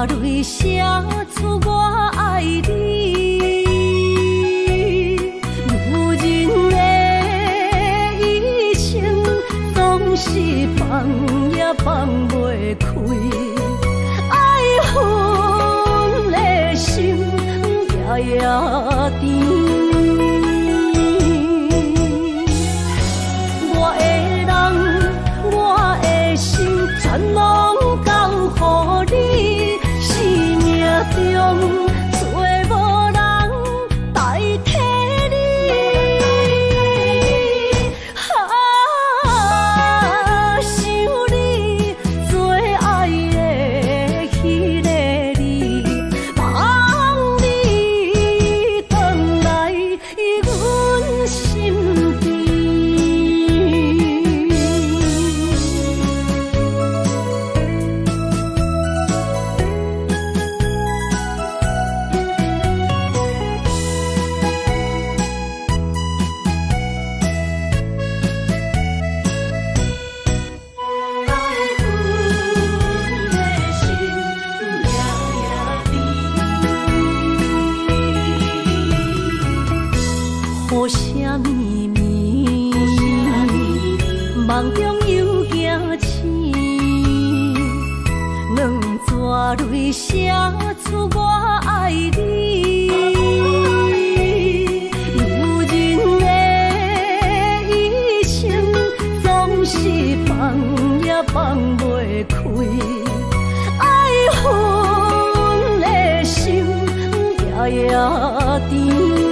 泪写出我爱你。女人的一生总是放也放袂开，爱恨的心夜夜甜。我的人，我的心，全拢交予你，生命中找无人代替你。想你最爱的迄个你，望你回来阮身边。雨什么暝，梦中又惊醒，两纸泪写出我爱你。女人的一生总是放也放袂开，爱恨的心夜夜甜。